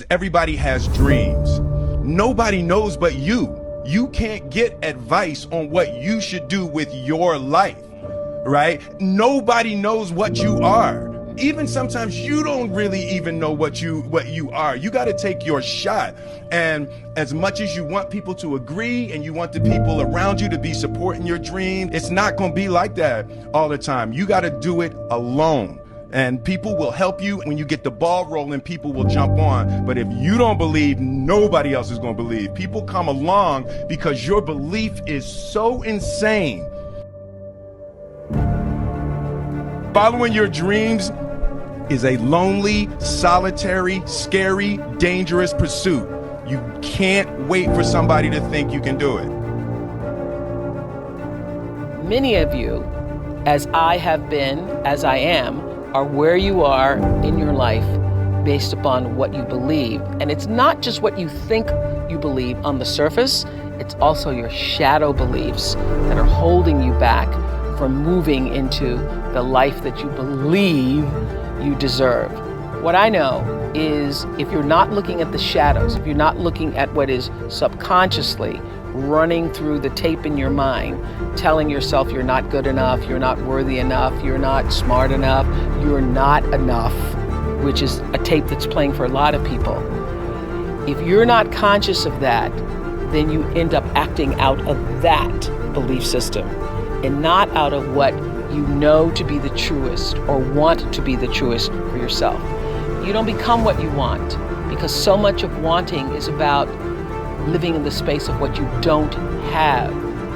Everybody has dreams. Nobody knows but you. You can't get advice on what you should do with your life, right? Nobody knows what you are. Even sometimes you don't really even know what you are. You got to take your shot. And as much as you want people to agree and you want the people around you to be supporting your dream, it's not going to be like that all the time. You got to do it alone. And people will help you. When you get the ball rolling, people will jump on. But if you don't believe, nobody else is going to believe. People come along because your belief is so insane. Following your dreams is a lonely, solitary, scary, dangerous pursuit. You can't wait for somebody to think you can do it. Many of you, as I have been, as I am, are where you are in your life based upon what you believe. And it's not just what you think you believe on the surface, it's also your shadow beliefs that are holding you back from moving into the life that you believe you deserve. What I know is if you're not looking at the shadows, if you're not looking at what is subconsciously running through the tape in your mind, telling yourself you're not good enough, you're not worthy enough, you're not smart enough, you're not enough, which is a tape that's playing for a lot of people. If you're not conscious of that, then you end up acting out of that belief system and not out of what you know to be the truest or want to be the truest for yourself. You don't become what you want because so much of wanting is about living in the space of what you don't have.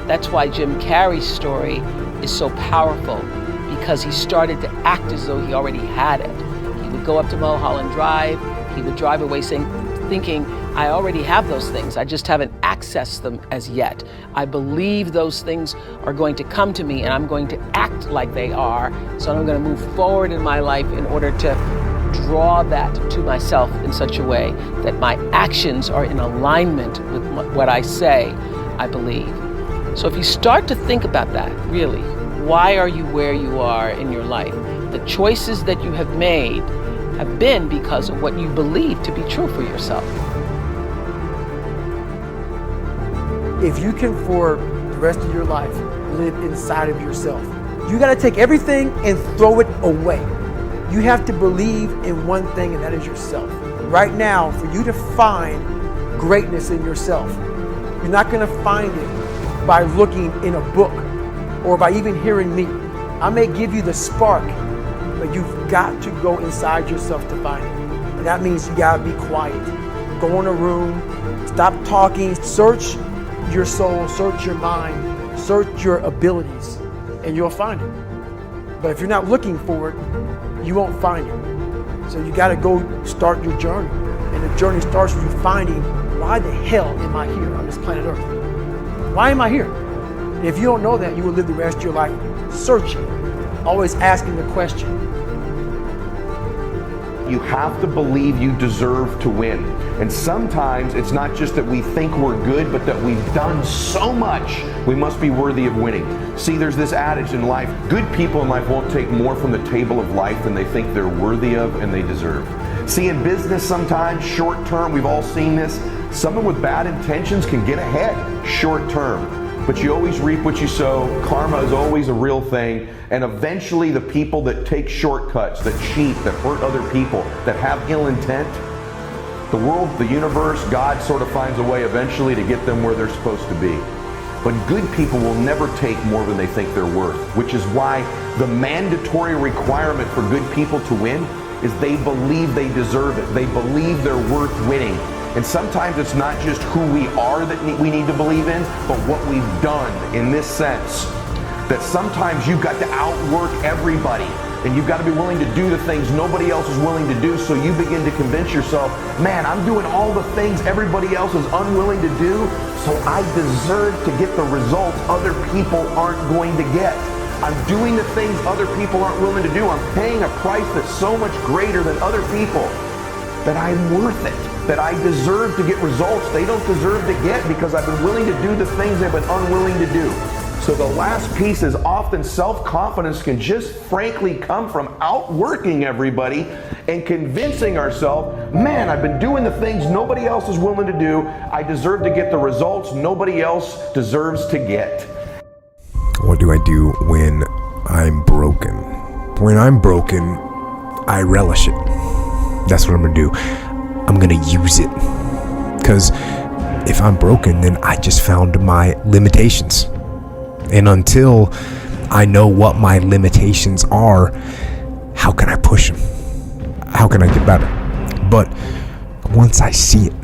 That's why Jim Carrey's story is so powerful, because he started to act as though he already had it. He would go up to Mulholland Drive, he would drive away thinking, I already have those things, I just haven't accessed them as yet. I believe those things are going to come to me and I'm going to act like they are, so I'm going to move forward in my life in order to draw that to myself in such a way that my actions are in alignment with what I say I believe. So if you start to think about that, really, why are you where you are in your life? The choices that you have made have been because of what you believe to be true for yourself. If you can, for the rest of your life, live inside of yourself, you got to take everything and throw it away. You have to believe in one thing, and that is yourself. Right now, for you to find greatness in yourself, you're not going to find it by looking in a book or by even hearing me. I may give you the spark, but you've got to go inside yourself to find it. And that means you got to be quiet. Go in a room, stop talking, search your soul, search your mind, search your abilities, and you'll find it. But if you're not looking for it, you won't find it. So you got to go start your journey. And the journey starts with you finding, why the hell am I here on this planet Earth? Why am I here? And if you don't know that, you will live the rest of your life searching, always asking the question. You have to believe you deserve to win. And sometimes it's not just that we think we're good, but that we've done so much, we must be worthy of winning. See, there's this adage in life, good people in life won't take more from the table of life than they think they're worthy of and they deserve. See, in business sometimes, short term, we've all seen this, someone with bad intentions can get ahead short term. But you always reap what you sow. Karma is always a real thing. And eventually the people that take shortcuts, that cheat, that hurt other people, that have ill intent, the world, the universe, God sort of finds a way eventually to get them where they're supposed to be. But good people will never take more than they think they're worth, which is why the mandatory requirement for good people to win is they believe they deserve it. They believe they're worth winning. And sometimes it's not just who we are that we need to believe in, but what we've done in this sense. That sometimes you've got to outwork everybody, and you've got to be willing to do the things nobody else is willing to do, so you begin to convince yourself, man, I'm doing all the things everybody else is unwilling to do, so I deserve to get the results other people aren't going to get. I'm doing the things other people aren't willing to do. I'm paying a price that's so much greater than other people, that I'm worth it. That I deserve to get results they don't deserve to get because I've been willing to do the things they've been unwilling to do. So the last piece is often self-confidence can just frankly come from outworking everybody and convincing ourselves, man, I've been doing the things nobody else is willing to do. I deserve to get the results nobody else deserves to get. What do I do when I'm broken? When I'm broken, I relish it. That's what I'm gonna do. I'm gonna use it. Because if I'm broken, then I just found my limitations. And until I know what my limitations are, how can I push them? How can I get better? But once I see it,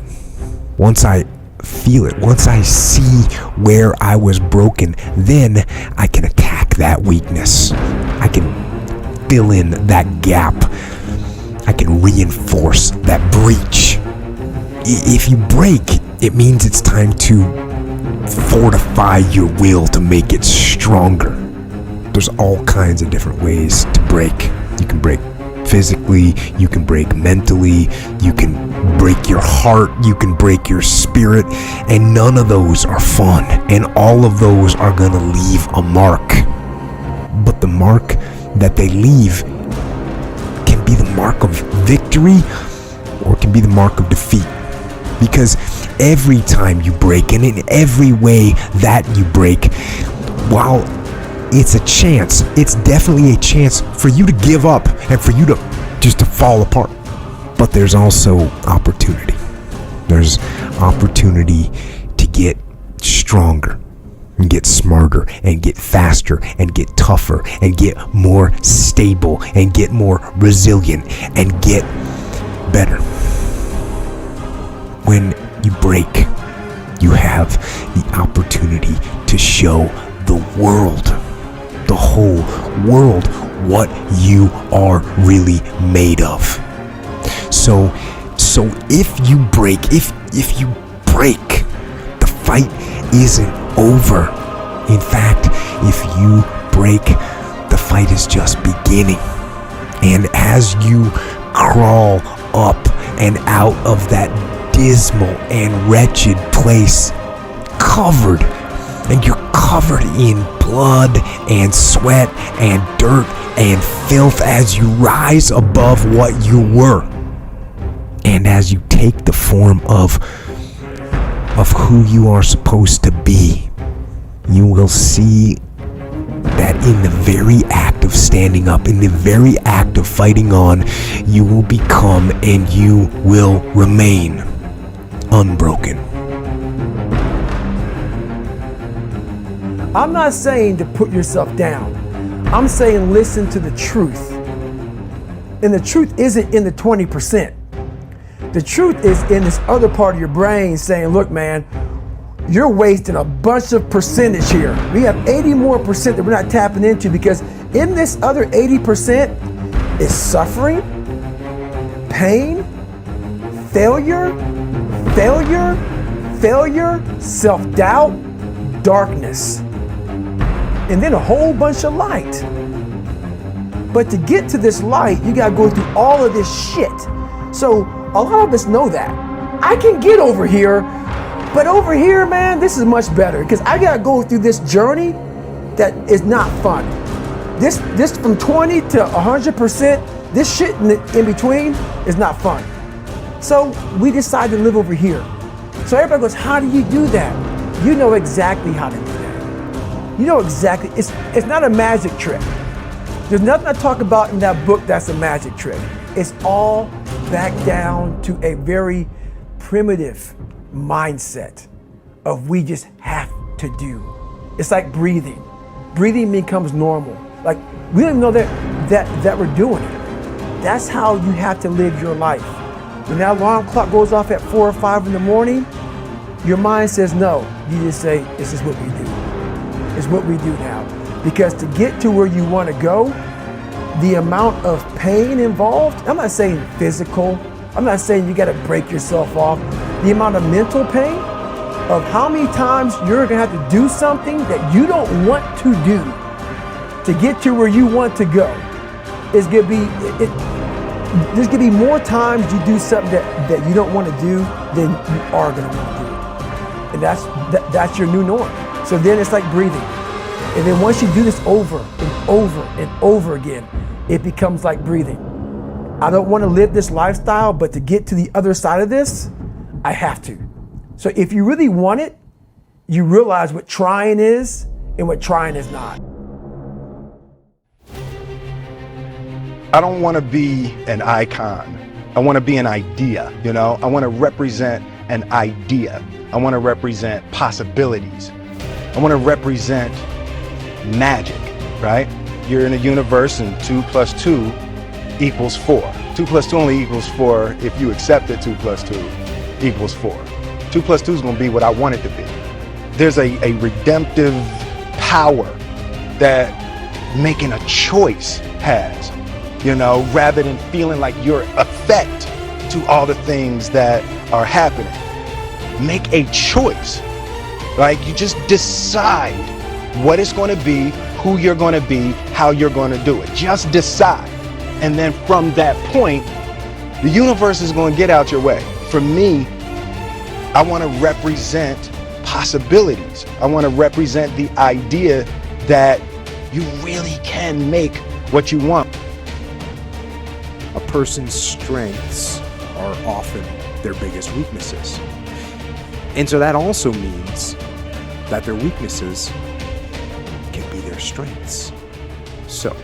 once I feel it, once I see where I was broken, then I can attack that weakness. I can fill in that gap. I can reinforce that breach. If you break, it means it's time to fortify your will to make it stronger. There's all kinds of different ways to break. You can break physically, you can break mentally, you can break your heart, you can break your spirit, and none of those are fun, and all of those are gonna leave a mark. But the mark that they leave can be the mark of victory, or it can be the mark of defeat. Because every time you break, and in every way that you break, while it's a chance, it's definitely a chance for you to give up and for you to just to fall apart. But there's also opportunity. There's opportunity to get stronger and get smarter and get faster and get tougher and get more stable and get more resilient and get better. When you break, you have the opportunity to show the world, the whole world, what you are really made of. So if you break, if you break, the fight isn't over. In fact, if you break, the fight is just beginning. And as you crawl up and out of that dismal and wretched place, covered, and you're covered in blood and sweat and dirt and filth as you rise above what you were, and as you take the form of who you are supposed to be, you will see that in the very act of standing up, in the very act of fighting on, you will become and you will remain unbroken. I'm not saying to put yourself down. I'm saying listen to the truth. And the truth isn't in the 20%. The truth is in this other part of your brain saying, look, man, you're wasting a bunch of percentage here. We have 80 more percent that we're not tapping into, because in this other 80% is suffering, pain, failure, self-doubt, darkness, and then a whole bunch of light. But to get to this light, you gotta go through all of this shit. So a lot of us know that. I can get over here, but over here, man, this is much better, because I gotta go through this journey that is not fun. This from 20 to 100%, this shit in between is not fun. So we decide to live over here. So everybody goes, how do you do that? You know exactly how to do that. You know exactly, it's not a magic trick. There's nothing I talk about in that book that's a magic trick. It's all back down to a very primitive mindset of we just have to do. It's like breathing. Breathing becomes normal. Like we don't even know that we're doing it. That's how you have to live your life. When that alarm clock goes off at 4 or 5 in the morning, your mind says no. You just say, this is what we do. It's what we do now. Because to get to where you want to go, the amount of pain involved, I'm not saying physical, I'm not saying you got to break yourself off. The amount of mental pain of how many times you're going to have to do something that you don't want to do to get to where you want to go is going to be, there's going to be more times you do something that you don't want to do than you are going to want to do. And that's your new norm. So then it's like breathing. And then once you do this over and over and over again, it becomes like breathing. I don't want to live this lifestyle, but to get to the other side of this, I have to. So if you really want it, you realize what trying is and what trying is not. I don't want to be an icon. I want to be an idea, you know? I want to represent an idea. I want to represent possibilities. I want to represent magic, right? You're in a universe and 2 + 2 equals 4. 2 + 2 only equals 4 if you accept that 2 + 2 equals 4. 2 + 2 is going to be what I want it to be. There's a redemptive power that making a choice has, you know, rather than feeling like you're effect to all the things that are happening. Make a choice, right? You just decide what it's going to be, who you're going to be, how you're going to do it. Just decide. And then from that point, the universe is going to get out your way. For me, I want to represent possibilities. I want to represent the idea that you really can make what you want. A person's strengths are often their biggest weaknesses. And so that also means that their weaknesses can be their strengths. So,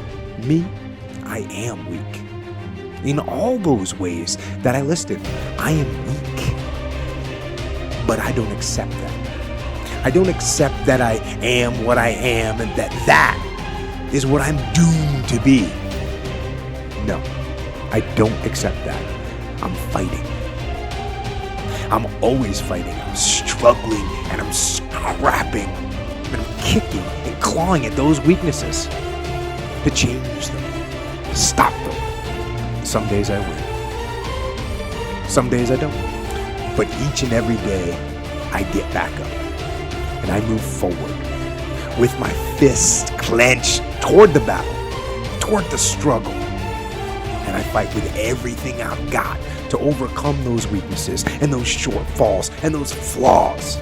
me, I am weak. In all those ways that I listed, I am weak. But I don't accept that. I don't accept that I am what I am and that is what I'm doomed to be. No, I don't accept that. I'm fighting. I'm always fighting. I'm struggling and I'm scrapping and I'm kicking and clawing at those weaknesses to change them, to stop them. Some days I win. Some days I don't. But each and every day I get back up and I move forward with my fist clenched toward the battle, toward the struggle. And I fight with everything I've got to overcome those weaknesses and those shortfalls and those flaws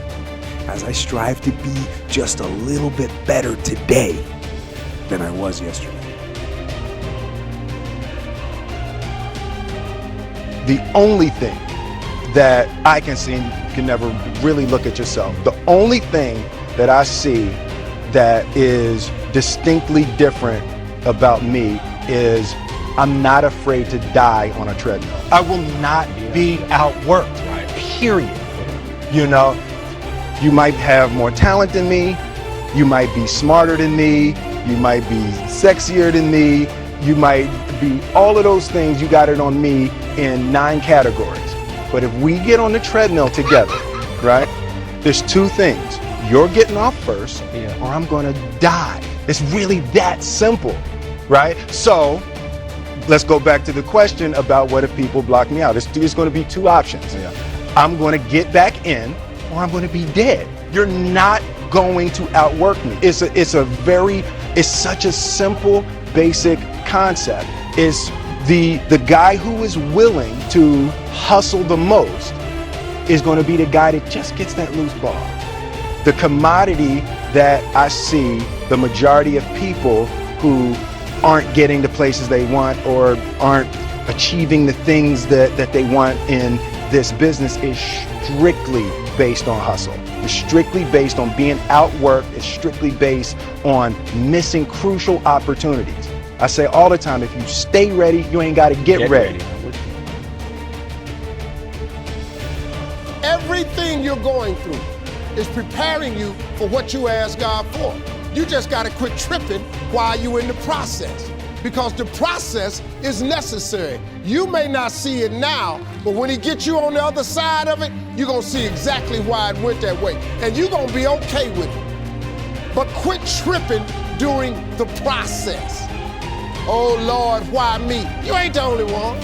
as I strive to be just a little bit better today than I was yesterday. The only thing that I can see, and you can never really look at yourself, the only thing that I see that is distinctly different about me is I'm not afraid to die on a treadmill. I will not be outworked, period. You know, you might have more talent than me, you might be smarter than me, you might be sexier than me, you might be all of those things. You got it on me in 9 categories. But if we get on the treadmill together, right, there's 2 things. You're getting off first, or I'm gonna die. It's really that simple, right? So let's go back to the question about what if people block me out. It's gonna be 2 options. I'm gonna get back in, or I'm gonna be dead. You're not going to outwork me. It's such a simple, basic concept. Is the guy who is willing to hustle the most is going to be the guy that just gets that loose ball. The commodity that I see the majority of people who aren't getting the places they want or aren't achieving the things that they want in this business is strictly based on hustle. It's strictly based on being outworked. It's strictly based on missing crucial opportunities. I say all the time, if you stay ready, you ain't got to get ready. Everything you're going through is preparing you for what you ask God for. You just got to quit tripping while you're in the process, because the process is necessary. You may not see it now, but when he gets you on the other side of it, you're going to see exactly why it went that way. And you're going to be okay with it. But quit tripping during the process. Oh, Lord, why me? You ain't the only one.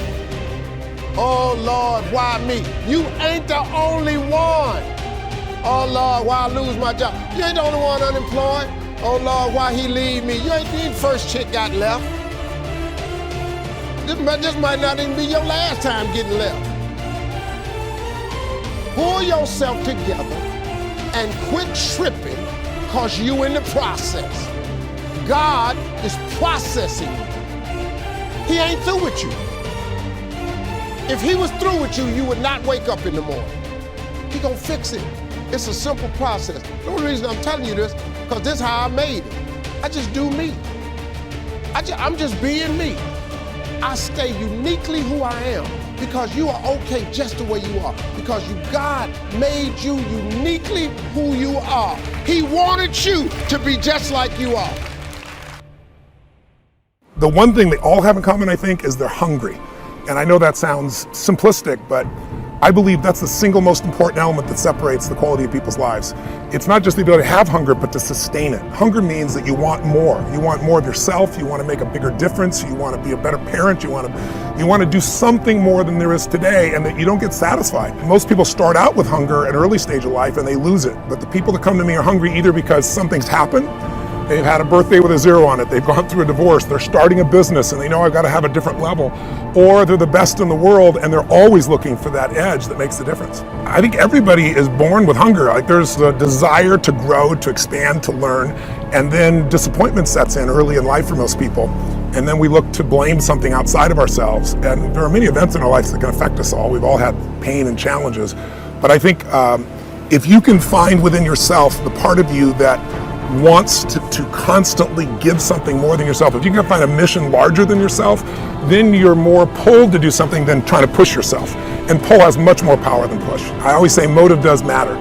Oh, Lord, why me? You ain't the only one. Oh, Lord, why I lose my job? You ain't the only one unemployed. Oh, Lord, why he leave me? You ain't the first chick got left. This might not even be your last time getting left. Pull yourself together and quit tripping, because you in the process. God is processing you. He ain't through with you. If he was through with you, you would not wake up in the morning. He gonna fix it. It's a simple process. The only reason I'm telling you this, because this is how I made it. I just do me. I'm just being me. I stay uniquely who I am because you are okay just the way you are. Because God made you uniquely who you are. He wanted you to be just like you are. The one thing they all have in common, I think, is they're hungry. And I know that sounds simplistic, but I believe that's the single most important element that separates the quality of people's lives. It's not just the ability to have hunger, but to sustain it. Hunger means that you want more. You want more of yourself. You want to make a bigger difference. You want to be a better parent. You want to do something more than there is today, and that you don't get satisfied. Most people start out with hunger at an early stage of life and they lose it. But the people that come to me are hungry either because something's happened, they've had a birthday with a 0 on it, they've gone through a divorce, they're starting a business and they know I've got to have a different level, or they're the best in the world and they're always looking for that edge that makes the difference. I think everybody is born with hunger. Like, there's a desire to grow, to expand, to learn, and then disappointment sets in early in life for most people. And then we look to blame something outside of ourselves. And there are many events in our lives that can affect us all. We've all had pain and challenges. But I think if you can find within yourself the part of you that wants to constantly give something more than yourself, if you can find a mission larger than yourself, then you're more pulled to do something than trying to push yourself. And pull has much more power than push. I always say motive does matter.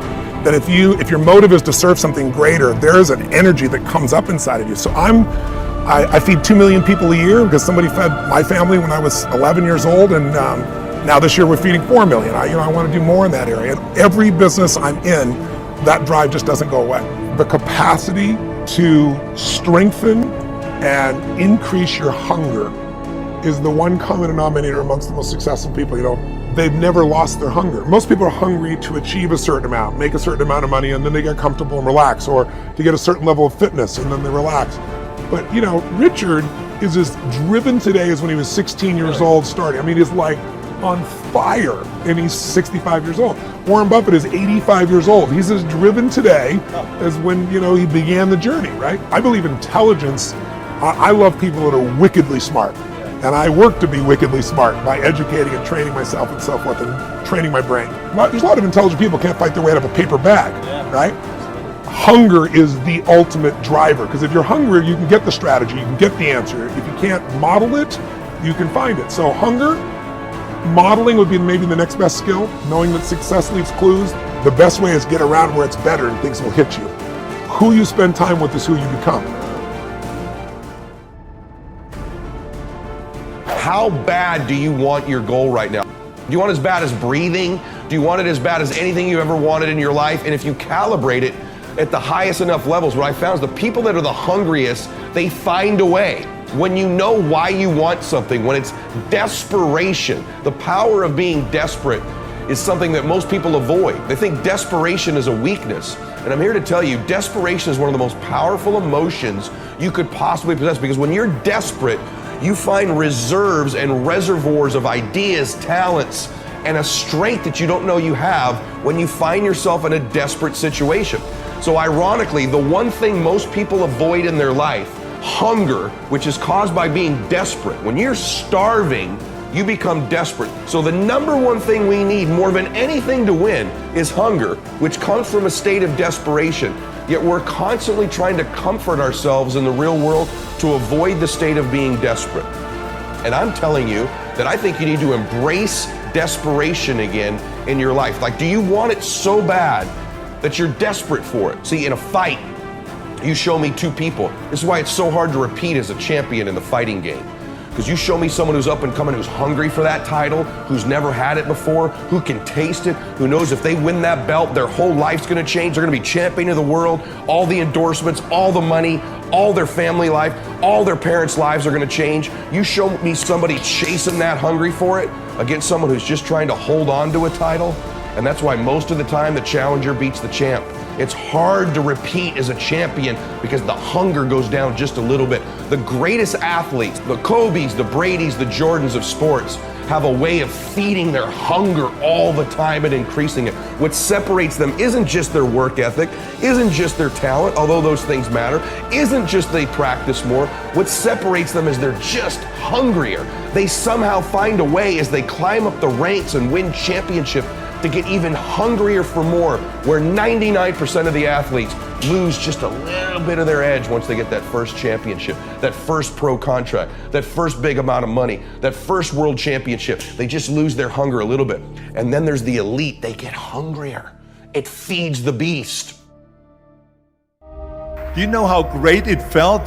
That if your motive is to serve something greater, there is an energy that comes up inside of you. So I feed 2 million people a year because somebody fed my family when I was 11 years old, and now this year we're feeding 4 million. I want to do more in that area. And every business I'm in, that drive just doesn't go away. The capacity to strengthen and increase your hunger is the one common denominator amongst the most successful people. They've never lost their hunger. Most people are hungry to achieve a certain amount, make a certain amount of money, and then they get comfortable and relax, or to get a certain level of fitness and then they relax. But Richard is as driven today as when he was 16 years old starting. He's like on fire, and he's 65 years old. Warren Buffett is 85 years old. He's as driven today as when he began the journey, right? I believe intelligence. I love people that are wickedly smart, and I work to be wickedly smart by educating and training myself and so forth, and training my brain. There's a lot of intelligent people can't fight their way out of a paper bag, right? Hunger is the ultimate driver, because if you're hungry, you can get the strategy, you can get the answer. If you can't model it, you can find it. So hunger, modeling would be maybe the next best skill. Knowing that success leaves clues. The best way is get around where it's better and things will hit you. Who you spend time with is who you become. How bad do you want your goal right now? Do you want it as bad as breathing? Do you want it as bad as anything you ever wanted in your life? And if you calibrate it at the highest enough levels, what I found is the people that are the hungriest, they find a way. When you know why you want something, when it's desperation, the power of being desperate is something that most people avoid. They think desperation is a weakness. And I'm here to tell you, desperation is one of the most powerful emotions you could possibly possess, because when you're desperate, you find reserves and reservoirs of ideas, talents, and a strength that you don't know you have when you find yourself in a desperate situation. So ironically, the one thing most people avoid in their life, hunger, which is caused by being desperate. When you're starving, you become desperate. So the number one thing we need more than anything to win is hunger, which comes from a state of desperation. Yet we're constantly trying to comfort ourselves in the real world to avoid the state of being desperate. And I'm telling you that I think you need to embrace desperation again in your life. Like, do you want it so bad that you're desperate for it? See, in a fight, you show me two people. This is why it's so hard to repeat as a champion in the fighting game. Because you show me someone who's up and coming, who's hungry for that title, who's never had it before, who can taste it, who knows if they win that belt, their whole life's gonna change. They're gonna be champion of the world, all the endorsements, all the money, all their family life, all their parents' lives are gonna change. You show me somebody chasing that, hungry for it, against someone who's just trying to hold on to a title. And that's why most of the time the challenger beats the champ. It's hard to repeat as a champion because the hunger goes down just a little bit. The greatest athletes, the Kobes, the Bradys, the Jordans of sports, have a way of feeding their hunger all the time and increasing it. What separates them isn't just their work ethic, isn't just their talent, although those things matter, isn't just they practice more. What separates them is they're just hungrier. They somehow find a way as they climb up the ranks and win championship to get even hungrier for more, where 99% of the athletes lose just a little bit of their edge once they get that first championship, that first pro contract, that first big amount of money, that first world championship. They just lose their hunger a little bit. And then there's the elite. They get hungrier. It feeds the beast. Do you know how great it felt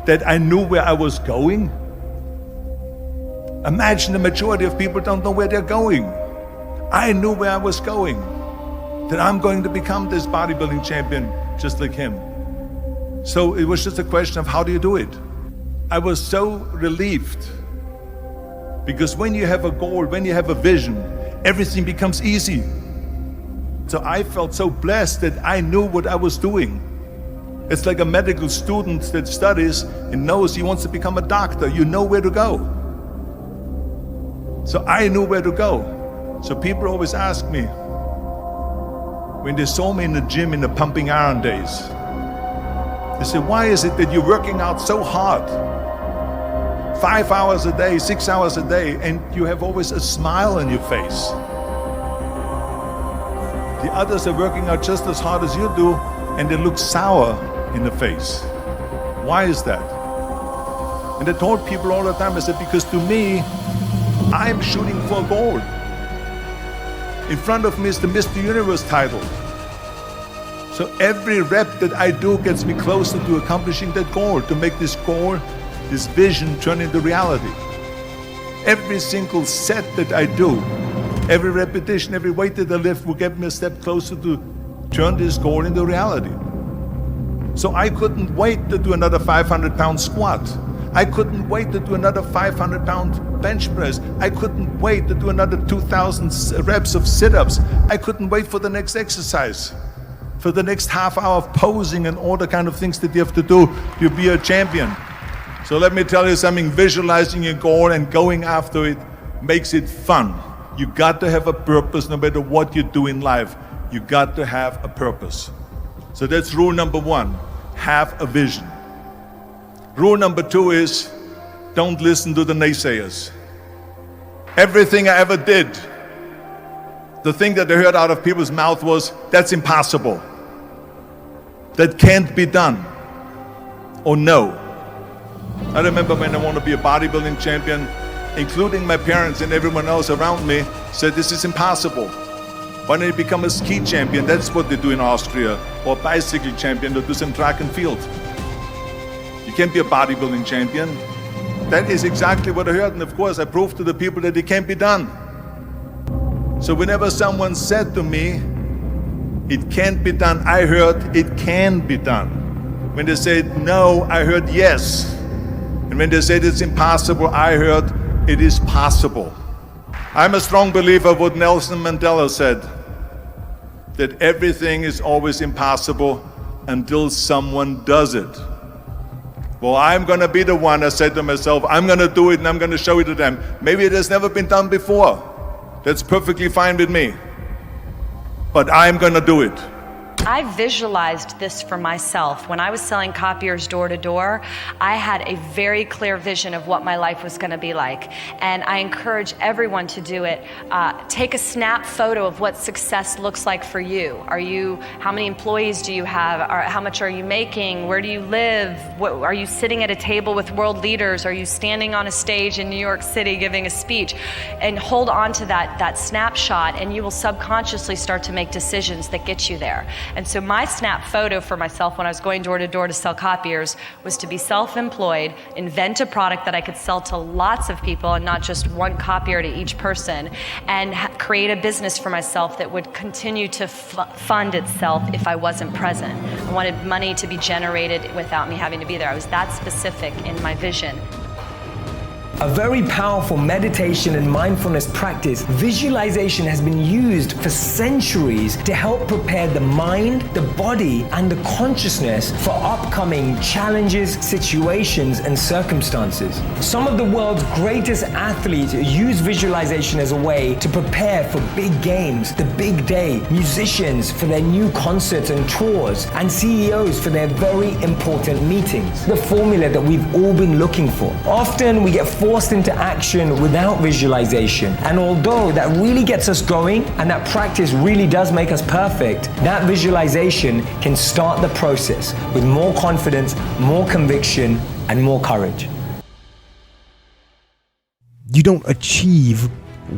that I knew where I was going? Imagine the majority of people don't know where they're going. I knew where I was going, that I'm going to become this bodybuilding champion just like him. So it was just a question of how do you do it? I was so relieved, because when you have a goal, when you have a vision, everything becomes easy. So I felt so blessed that I knew what I was doing. It's like a medical student that studies and knows he wants to become a doctor. You know where to go. So I knew where to go. So people always ask me, when they saw me in the gym in the pumping iron days, they say, why is it that you're working out so hard? 5 hours a day, 6 hours a day, and you have always a smile on your face. The others are working out just as hard as you do, and they look sour in the face. Why is that? And I told people all the time, I said, because to me, I'm shooting for gold. In front of me is the Mr. Universe title. So every rep that I do gets me closer to accomplishing that goal, to make this goal, this vision turn into reality. Every single set that I do, every repetition, every weight that I lift will get me a step closer to turn this goal into reality. So I couldn't wait to do another 500-pound squat. I couldn't wait to do another 500-pound bench press. I couldn't wait to do another 2,000 reps of sit-ups. I couldn't wait for the next exercise, for the next half hour of posing and all the kind of things that you have to do to be a champion. So let me tell you something, visualizing your goal and going after it makes it fun. You got to have a purpose no matter what you do in life. You got to have a purpose. So that's rule number one, have a vision. Rule number two is, don't listen to the naysayers. Everything I ever did, the thing that I heard out of people's mouth was, that's impossible. That can't be done. Or no. I remember when I wanted to be a bodybuilding champion, including my parents and everyone else around me, said this is impossible. Why don't you become a ski champion? That's what they do in Austria. Or a bicycle champion, or do some track and field. You can't be a bodybuilding champion. That is exactly what I heard, and of course I proved to the people that it can't be done. So whenever someone said to me, it can't be done, I heard it can be done. When they said no, I heard yes. And when they said it's impossible, I heard it is possible. I'm a strong believer of what Nelson Mandela said, that everything is always impossible until someone does it. Well, I'm going to be the one, I said to myself, I'm going to do it and I'm going to show it to them. Maybe it has never been done before. That's perfectly fine with me. But I'm going to do it. I visualized this for myself. When I was selling copiers door to door, I had a very clear vision of what my life was going to be like. And I encourage everyone to do it. Take a snap photo of what success looks like for you. How many employees do you have? How much are you making? Where do you live? Are you sitting at a table with world leaders? Are you standing on a stage in New York City giving a speech? And hold on to that snapshot, and you will subconsciously start to make decisions that get you there. And so my snap photo for myself when I was going door to door to sell copiers was to be self-employed, invent a product that I could sell to lots of people and not just one copier to each person, and create a business for myself that would continue to fund itself if I wasn't present. I wanted money to be generated without me having to be there. I was that specific in my vision. a very powerful meditation and mindfulness practice, visualization has been used for centuries to help prepare the mind, the body, and the consciousness for upcoming challenges, situations, and circumstances. Some of the world's greatest athletes use visualization as a way to prepare for big games, the big day, musicians for their new concerts and tours, and CEOs for their very important meetings. The formula that we've all been looking for. Often we get forced into action without visualization, and although that really gets us going and that practice really does make us perfect, that visualization can start the process with more confidence, more conviction, and more courage. You don't achieve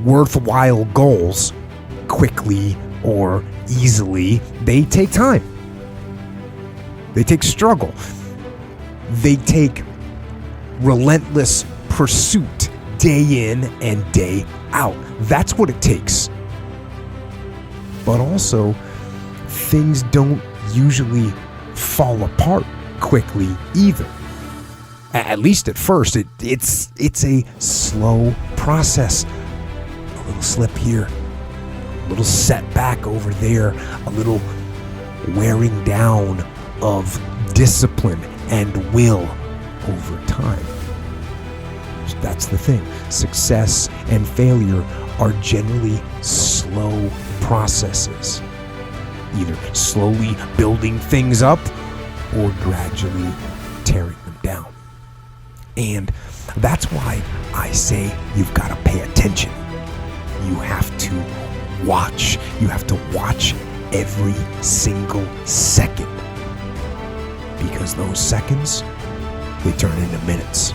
worthwhile goals quickly or easily. They take time. They take struggle. They take relentless pursuit day in and day out. That's what it takes. But also, things don't usually fall apart quickly either. At least at first, it's a slow process. A little slip here, a little setback over there, a little wearing down of discipline and will over time. That's the thing. Success and failure are generally slow processes. Either slowly building things up or gradually tearing them down. And that's why I say you've got to pay attention. You have to watch. You have to watch every single second. Because those seconds, they turn into minutes.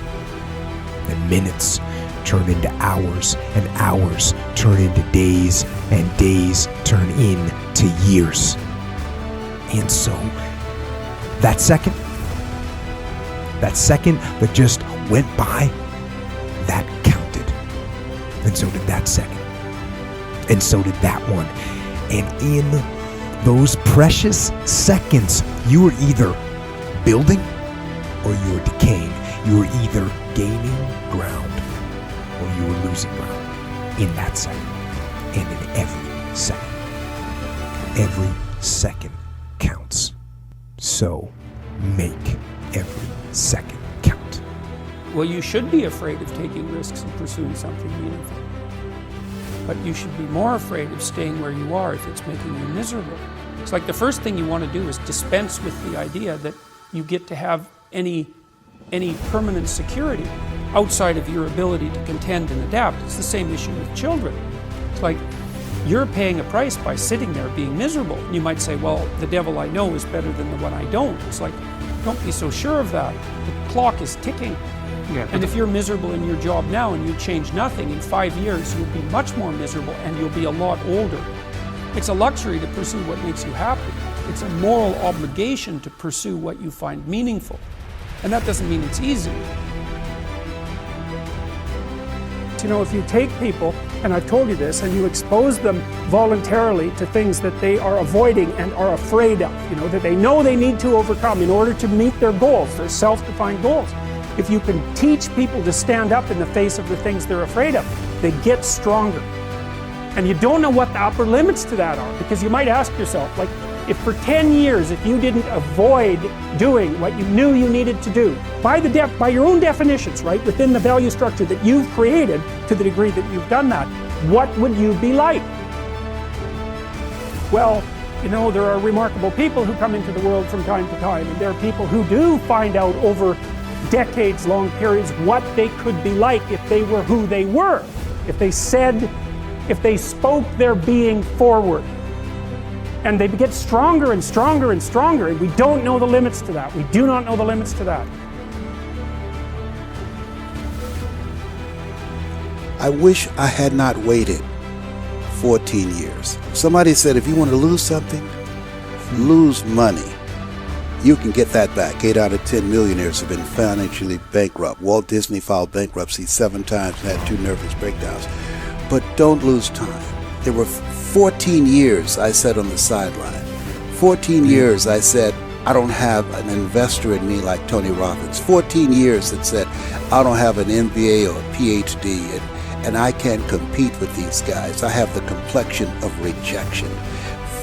And minutes turn into hours. And hours turn into days. And days turn into years. And so, that second that just went by, that counted. And so did that second. And so did that one. And in those precious seconds, you were either building or you were decaying. You were either gaining ground or you were losing ground in that second. And in every second. Every second counts. So make every second count. Well, you should be afraid of taking risks and pursuing something meaningful. But you should be more afraid of staying where you are if it's making you miserable. It's like the first thing you want to do is dispense with the idea that you get to have any permanent security outside of your ability to contend and adapt. It's the same issue with children. It's like you're paying a price by sitting there being miserable. You might say, well, the devil I know is better than the one I don't. It's like, don't be so sure of that. The clock is ticking. Yeah, and if you're miserable in your job now and you change nothing, in 5 years you'll be much more miserable and you'll be a lot older. It's a luxury to pursue what makes you happy. It's a moral obligation to pursue what you find meaningful. And that doesn't mean it's easy. You know, if you take people, and I've told you this, and you expose them voluntarily to things that they are avoiding and are afraid of, you know, that they know they need to overcome in order to meet their goals, their self-defined goals. If you can teach people to stand up in the face of the things they're afraid of, they get stronger. And you don't know what the upper limits to that are, because you might ask yourself, like, if for 10 years, if you didn't avoid doing what you knew you needed to do, by your own definitions, right, within the value structure that you've created, to the degree that you've done that, what would you be like? Well, you know, there are remarkable people who come into the world from time to time, and there are people who do find out over decades-long periods what they could be like if they were who they were, if they spoke their being forward. And they get stronger and stronger and stronger, and we don't know the limits to that. We do not know the limits to that. I wish I had not waited 14 years. Somebody said if you want to lose something, lose money. You can get that back. 8 out of 10 millionaires have been financially bankrupt. Walt Disney filed bankruptcy 7 times and had 2 nervous breakdowns. But don't lose time. There were 14 years I sat on the sideline. 14 years I said, I don't have an investor in me like Tony Robbins. 14 years that said, I don't have an MBA or a PhD, and I can't compete with these guys. I have the complexion of rejection.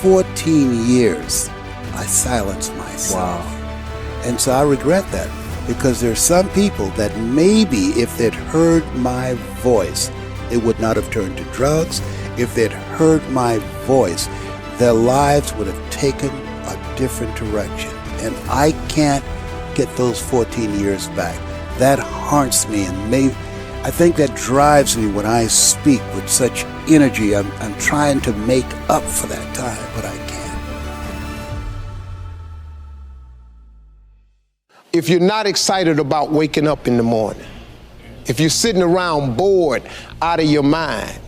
14 years, I silenced myself. Wow. And so I regret that, because there are some people that maybe if they'd heard my voice, they would not have turned to drugs. If they'd heard my voice, their lives would have taken a different direction. And I can't get those 14 years back. That haunts me, and I think that drives me when I speak with such energy. I'm trying to make up for that time, but I can't. If you're not excited about waking up in the morning, if you're sitting around bored out of your mind,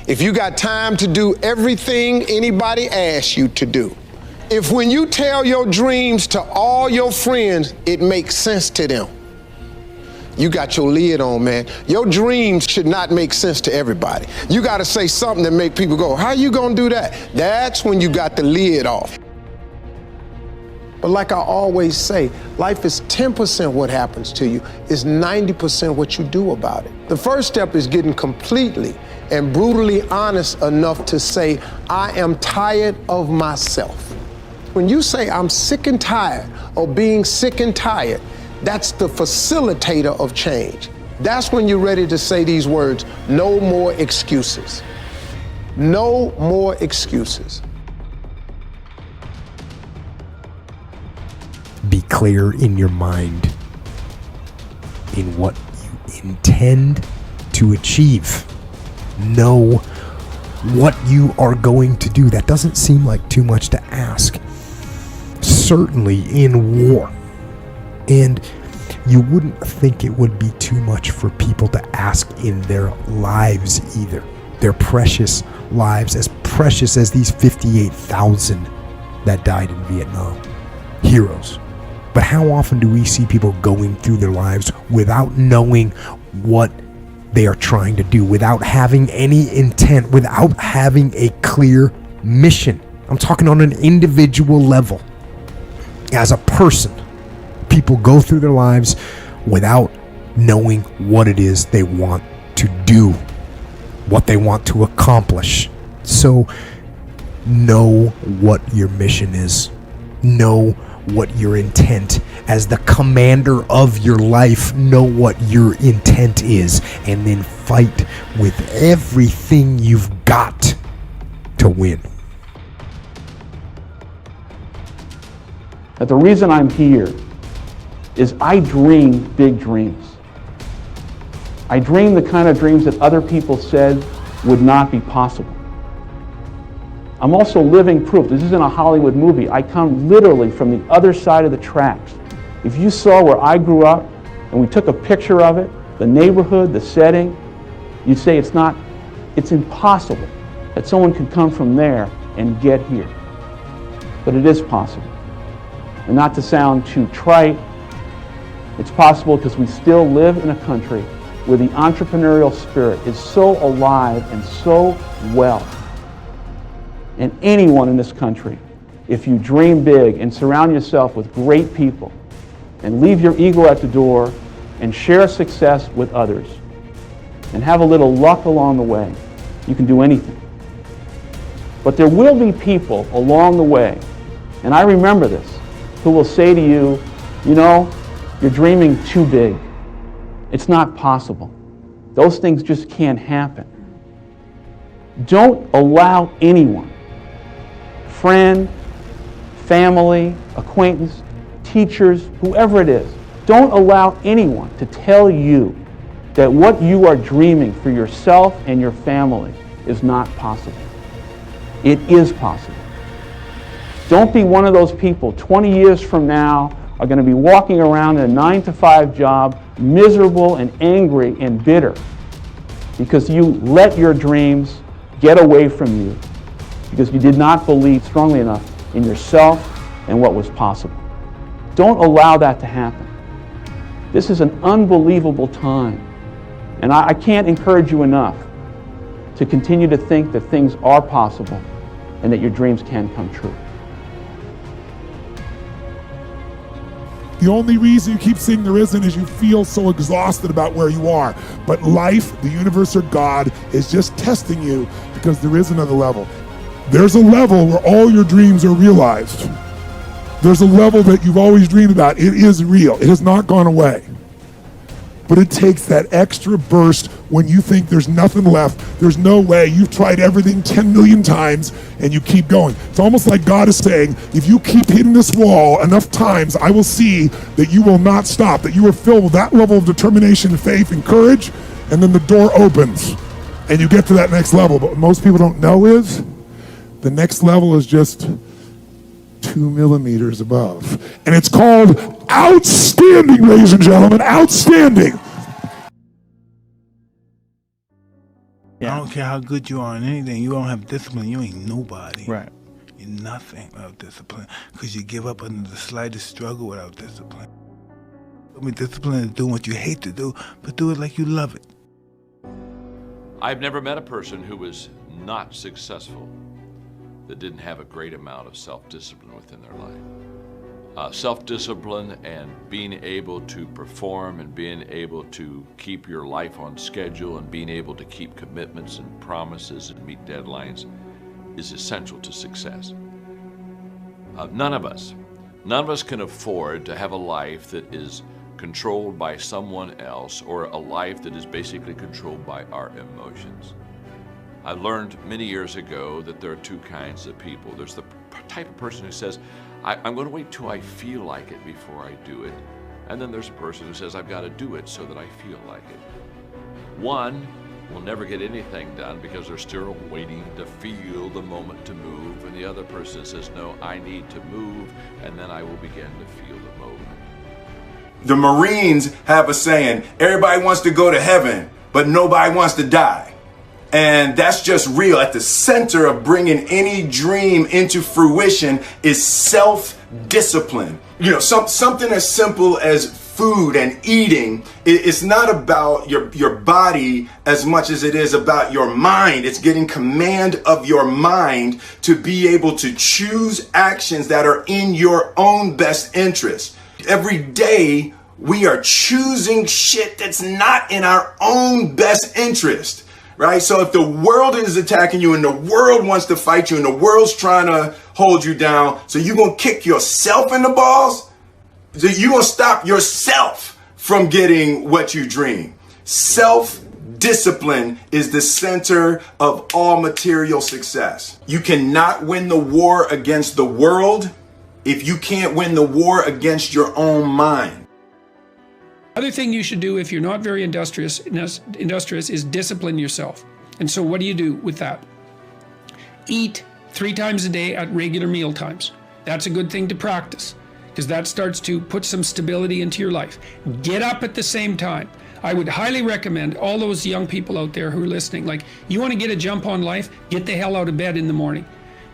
if you got time to do everything anybody asks you to do, if when you tell your dreams to all your friends, it makes sense to them, you got your lid on, man. Your dreams should not make sense to everybody. You got to say something that make people go, how you gonna do that? That's when you got the lid off. But like I always say, life is 10% what happens to you, is 90% what you do about it. The first step is getting completely and brutally honest enough to say, I am tired of myself. When you say I'm sick and tired of being sick and tired, that's the facilitator of change. That's when you're ready to say these words, no more excuses. No more excuses. Be clear in your mind in what you intend to achieve. Know what you are going to do. That doesn't seem like too much to ask. Certainly in war. And you wouldn't think it would be too much for people to ask in their lives either. Their precious lives, as precious as these 58,000 that died in Vietnam. Heroes. But how often do we see people going through their lives without knowing what they are trying to do, without having any intent, without having a clear mission? I'm talking on an individual level. As a person, people go through their lives without knowing what it is they want to do, what they want to accomplish. So know what your mission is. Know what your intent, as the commander of your life, know what your intent is, and then fight with everything you've got to win. That the reason I'm here is I dream big dreams. I dream the kind of dreams that other people said would not be possible. I'm also living proof. This isn't a Hollywood movie. I come literally from the other side of the tracks. If you saw where I grew up and we took a picture of it, the neighborhood, the setting, you'd say it's impossible that someone could come from there and get here. But it is possible. And not to sound too trite, it's possible because we still live in a country where the entrepreneurial spirit is so alive and so well. And anyone in this country, if you dream big and surround yourself with great people and leave your ego at the door and share success with others and have a little luck along the way, you can do anything. But there will be people along the way, and I remember this, who will say to you, you know, you're dreaming too big. It's not possible. Those things just can't happen. Don't allow anyone, friend, family, acquaintance, teachers, whoever it is, don't allow anyone to tell you that what you are dreaming for yourself and your family is not possible. It is possible. Don't be one of those people 20 years from now are going to be walking around in a 9-to-5 job, miserable and angry and bitter because you let your dreams get away from you because you did not believe strongly enough in yourself and what was possible. Don't allow that to happen. This is an unbelievable time, and I can't encourage you enough to continue to think that things are possible and that your dreams can come true. The only reason you keep seeing there isn't is you feel so exhausted about where you are. But life, the universe, or God is just testing you because there is another level. There's a level where all your dreams are realized. There's a level that you've always dreamed about. It is real. It has not gone away. But it takes that extra burst when you think there's nothing left, there's no way, you've tried everything 10 million times, and you keep going. It's almost like God is saying, if you keep hitting this wall enough times, I will see that you will not stop, that you are filled with that level of determination, faith, and courage, and then the door opens, and you get to that next level. But what most people don't know is, the next level is just 2 millimeters above. And it's called outstanding, ladies and gentlemen, outstanding. I don't care how good you are in anything, you don't have discipline, you ain't nobody. Right. You're nothing without discipline, because you give up under the slightest struggle without discipline. I mean, discipline is doing what you hate to do, but do it like you love it. I've never met a person who was not successful that didn't have a great amount of self-discipline within their life. Self-discipline and being able to perform and being able to keep your life on schedule and being able to keep commitments and promises and meet deadlines is essential to success. None of us can afford to have a life that is controlled by someone else, or a life that is basically controlled by our emotions. I learned many years ago that there are two kinds of people. There's the type of person who says, I'm going to wait till I feel like it before I do it. And then there's a person who says, I've got to do it so that I feel like it. One will never get anything done because they're still waiting to feel the moment to move. And the other person says, no, I need to move, and then I will begin to feel the moment. The Marines have a saying, everybody wants to go to heaven, but nobody wants to die. And that's just real. At the center of bringing any dream into fruition is self-discipline. You know, something as simple as food and eating. It's not about your body as much as it is about your mind. It's getting command of your mind to be able to choose actions that are in your own best interest. Every day we are choosing shit that's not in our own best interest. Right? So if the world is attacking you and the world wants to fight you and the world's trying to hold you down, so you're going to kick yourself in the balls? So you're going to stop yourself from getting what you dream. Self-discipline is the center of all material success. You cannot win the war against the world if you can't win the war against your own mind. Other thing you should do if you're not very industrious is discipline yourself. And so what do you do with that? Eat 3 times a day at regular meal times. That's a good thing to practice, because that starts to put some stability into your life. Get up at the same time. I would highly recommend all those young people out there who are listening, like, you want to get a jump on life, get the hell out of bed in the morning.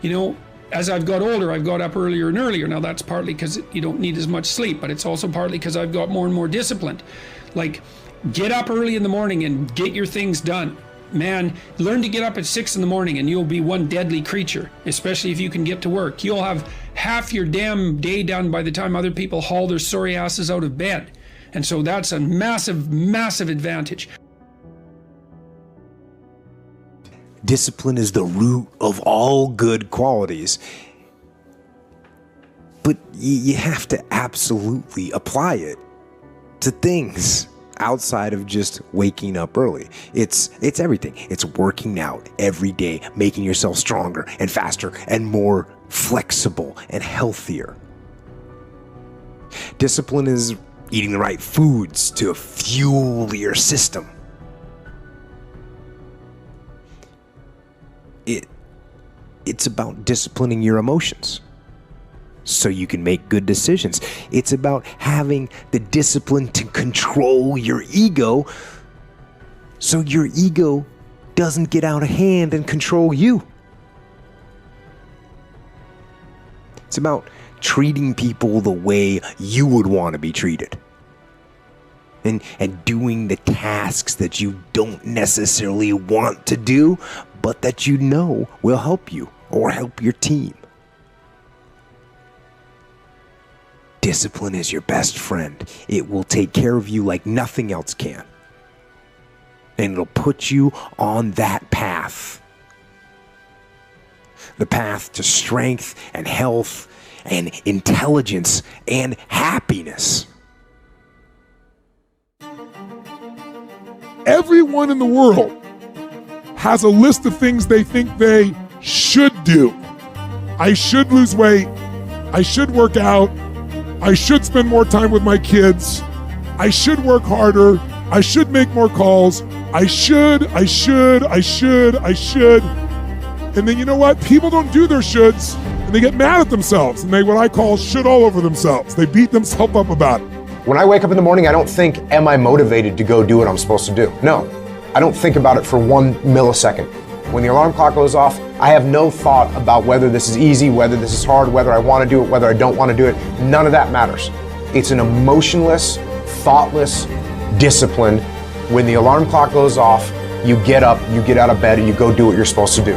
You know, as I've got older, I've got up earlier and earlier. Now that's partly because you don't need as much sleep, but it's also partly because I've got more and more disciplined. Like, get up early in the morning and get your things done. Man, learn to get up at 6 in the morning and you'll be one deadly creature, especially if you can get to work. You'll have half your damn day done by the time other people haul their sorry asses out of bed. And so that's a massive, massive advantage. Discipline is the root of all good qualities. But you have to absolutely apply it to things outside of just waking up early. It's everything. It's working out every day, making yourself stronger and faster and more flexible and healthier. Discipline is eating the right foods to fuel your system. It's about disciplining your emotions so you can make good decisions. It's about having the discipline to control your ego so your ego doesn't get out of hand and control you. It's about treating people the way you would want to be treated. And doing the tasks that you don't necessarily want to do, but that you know will help you or help your team. discipline is your best friend. It will take care of you like nothing else can. And it'll put you on that path. The path to strength and health and intelligence and happiness. Everyone in the world has a list of things they think they should do. I should lose weight. I should work out. I should spend more time with my kids. I should work harder. I should make more calls. I should. And then you know what? People don't do their shoulds and they get mad at themselves and they what I call should all over themselves. They beat themselves up about it. When I wake up in the morning, I don't think, am I motivated to go do what I'm supposed to do? No, I don't think about it for 1 millisecond. When the alarm clock goes off, I have no thought about whether this is easy, whether this is hard, whether I want to do it, whether I don't want to do it. None of that matters. It's an emotionless, thoughtless discipline. When the alarm clock goes off, you get up, you get out of bed, and you go do what you're supposed to do.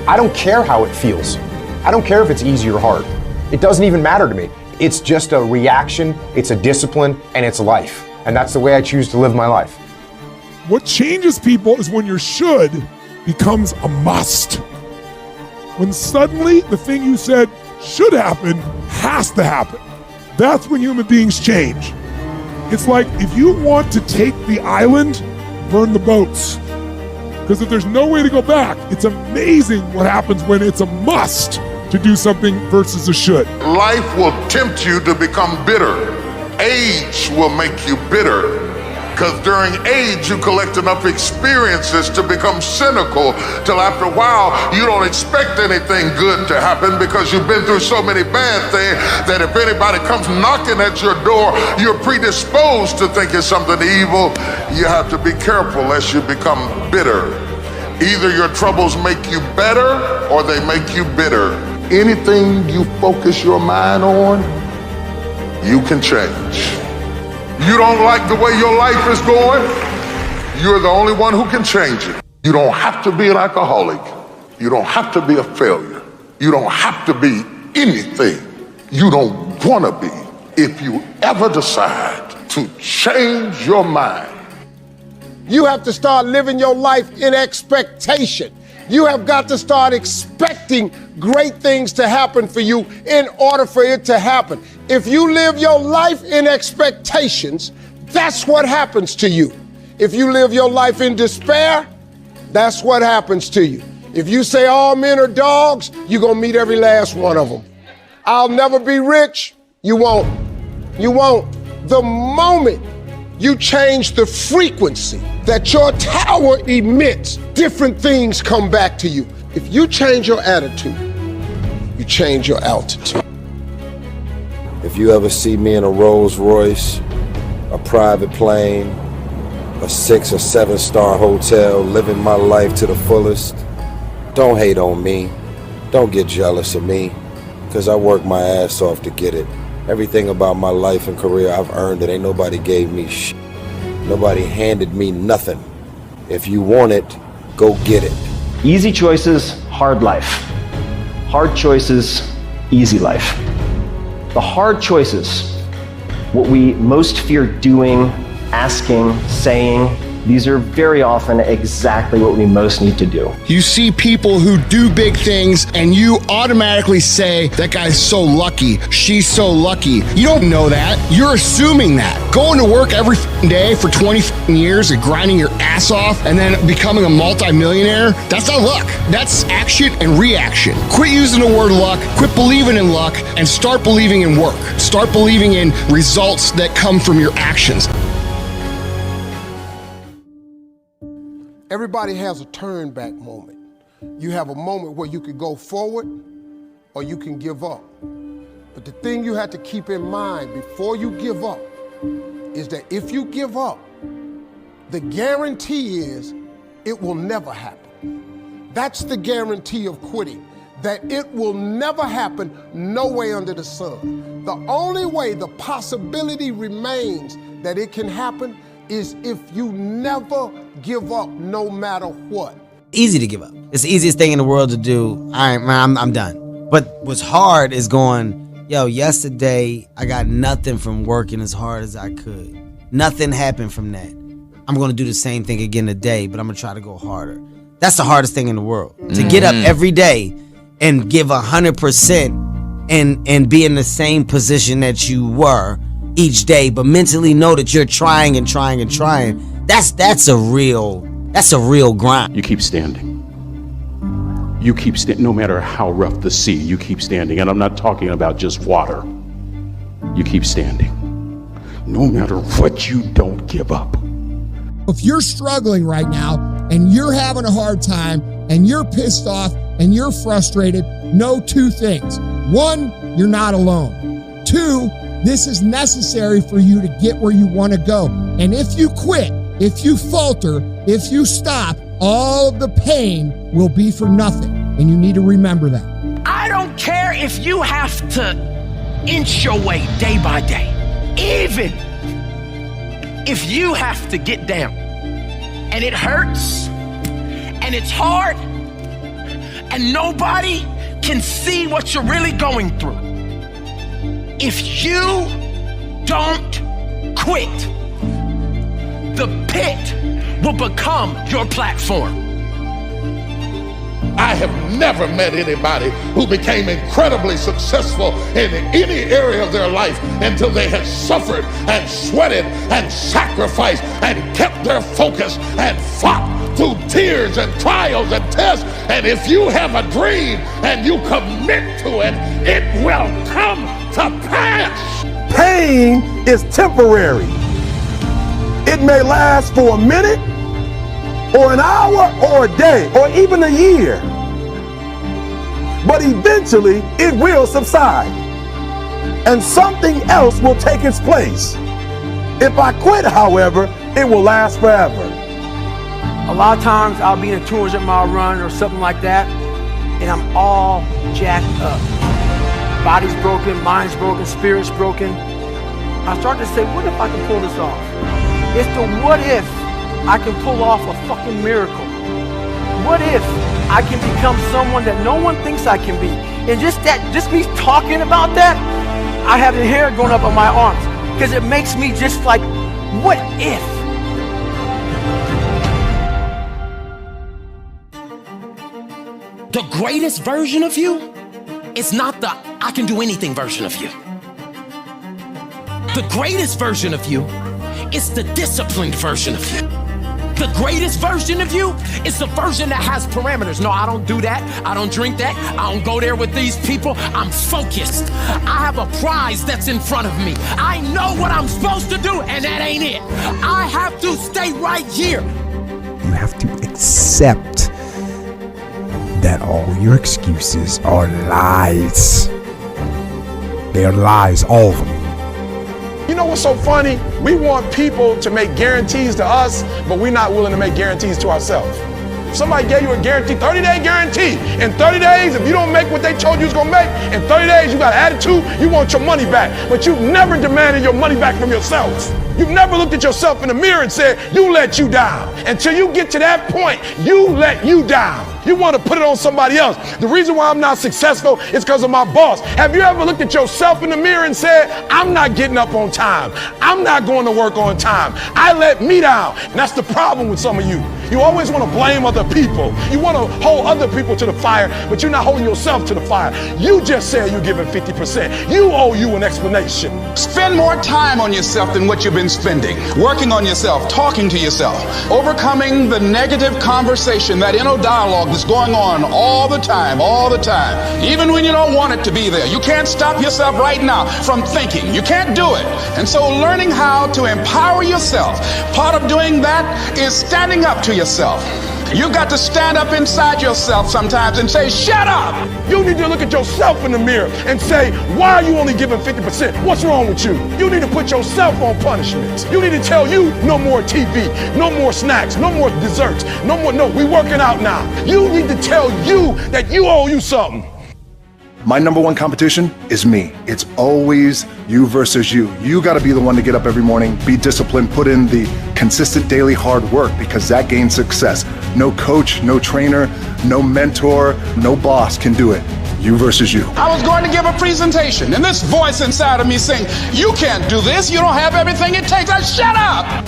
I don't care how it feels. I don't care if it's easy or hard. It doesn't even matter to me. It's just a reaction, it's a discipline, and it's life. And that's the way I choose to live my life. What changes people is when your should becomes a must. When suddenly the thing you said should happen has to happen. That's when human beings change. It's like if you want to take the island, burn the boats. Because if there's no way to go back, it's amazing what happens when it's a must to do something versus a should. Life will tempt you to become bitter. Age will make you bitter. Because during age, you collect enough experiences to become cynical till after a while, you don't expect anything good to happen because you've been through so many bad things that if anybody comes knocking at your door, you're predisposed to think it's something evil. You have to be careful lest you become bitter. Either your troubles make you better or they make you bitter. Anything you focus your mind on, you can change. You don't like the way your life is going, you're the only one who can change it. You don't have to be an alcoholic. You don't have to be a failure. You don't have to be anything you don't want to be if you ever decide to change your mind. You have to start living your life in expectation. You have got to start expecting great things to happen for you in order for it to happen. If you live your life in expectations, that's what happens to you. If you live your life in despair, that's what happens to you. If you say all men are dogs, you're going to meet every last one of them. I'll never be rich, you won't. You won't. The moment you change the frequency that your tower emits, different things come back to you. If you change your attitude, you change your altitude. If you ever see me in a Rolls Royce, a private plane, a 6 or 7 star hotel, living my life to the fullest, don't hate on me. Don't get jealous of me, because I work my ass off to get it. Everything about my life and career, I've earned it. Ain't nobody gave me shit. Nobody handed me nothing. If you want it, go get it. Easy choices, hard life. Hard choices, easy life. The hard choices, what we most fear doing, asking, saying, these are very often exactly what we most need to do. You see people who do big things and you automatically say, that guy's so lucky, she's so lucky. You don't know that. You're assuming that. Going to work every day for 20 years and grinding your ass off and then becoming a multi-millionaire, that's not luck. That's action and reaction. Quit using the word luck, quit believing in luck, and start believing in work. Start believing in results that come from your actions. Everybody has a turn back moment. You have a moment where you can go forward or you can give up. But the thing you have to keep in mind before you give up is that if you give up, the guarantee is it will never happen. That's the guarantee of quitting, that it will never happen, no way under the sun. The only way the possibility remains that it can happen is if you never give up no matter what. Easy to give up. It's the easiest thing in the world to do. All right, man, I'm done. But what's hard is going, Yo, yesterday, I got nothing from working as hard as I could. Nothing happened from that. I'm going to do the same thing again today, but I'm going to try to go harder. That's the hardest thing in the world. To get up every day and give 100% and be in the same position that you were each day, but mentally know that you're trying and trying and trying. That's a real grind. You keep standing. You keep standing, no matter how rough the sea, you keep standing. And I'm not talking about just water. You keep standing. No matter what, you don't give up. If you're struggling right now and you're having a hard time and you're pissed off and you're frustrated, know two things. One, you're not alone. Two, this is necessary for you to get where you want to go. And if you quit, if you falter, if you stop, all of the pain will be for nothing. And you need to remember that. I don't care if you have to inch your way day by day. Even if you have to get down and it hurts and it's hard and nobody can see what you're really going through. If you don't quit, the pit will become your platform. I have never met anybody who became incredibly successful in any area of their life until they had suffered and sweated and sacrificed and kept their focus and fought through tears and trials and tests. And if you have a dream and you commit to it, it will come to pass. Pain is temporary. It may last for a minute, or an hour, or a day, or even a year. But eventually, it will subside, and something else will take its place. If I quit, however, it will last forever. A lot of times I'll be in a 200-mile run or something like that, and I'm all jacked up. Body's broken, mind's broken, spirit's broken. I start to say, what if I can pull this off? It's the what if I can pull off a fucking miracle. What if I can become someone that no one thinks I can be? And just me talking about that, I have the hair going up on my arms because it makes me just like, what if? The greatest version of you is not the I can do anything version of you. The greatest version of you is the disciplined version of you. The greatest version of you is the version that has parameters. No, I don't do that. I don't drink that. I don't go there with these people. I'm focused. I have a prize that's in front of me. I know what I'm supposed to do, and that ain't it. I have to stay right here. You have to accept that all your excuses are lies. They are lies, all of them. You know what's so funny? We want people to make guarantees to us, but we're not willing to make guarantees to ourselves. If somebody gave you a guarantee, 30-day guarantee, in 30 days, if you don't make what they told you was gonna make, in 30 days you got an attitude, you want your money back, but you've never demanded your money back from yourself. You've never looked at yourself in the mirror and said, you let you down. Until you get to that point, you let you down. You want to put it on somebody else. The reason why I'm not successful is because of my boss. Have you ever looked at yourself in the mirror and said, I'm not getting up on time. I'm not going to work on time. I let me down. And that's the problem with some of you. You always want to blame other people. You want to hold other people to the fire, but you're not holding yourself to the fire. You just said you're giving 50%. You owe you an explanation. Spend more time on yourself than what you've been spending. Working on yourself, talking to yourself, overcoming the negative conversation, that inner dialogue that's going on all the time, even when you don't want it to be there. You can't stop yourself right now from thinking. You can't do it. And so learning how to empower yourself, part of doing that is standing up to yourself. You've got to stand up inside yourself sometimes and say, shut up! You need to look at yourself in the mirror and say, why are you only giving 50%? What's wrong with you? You need to put yourself on punishment. You need to tell you no more TV, no more snacks, no more desserts, no, we working out now. You need to tell you that you owe you something. My number one competition is me. It's always you versus you. You got to be the one to get up every morning, be disciplined, put in the consistent daily hard work, because that gains success. No coach, no trainer, no mentor, no boss can do it. You versus you. I was going to give a presentation, and this voice inside of me saying, you can't do this, you don't have everything it takes. Shut up!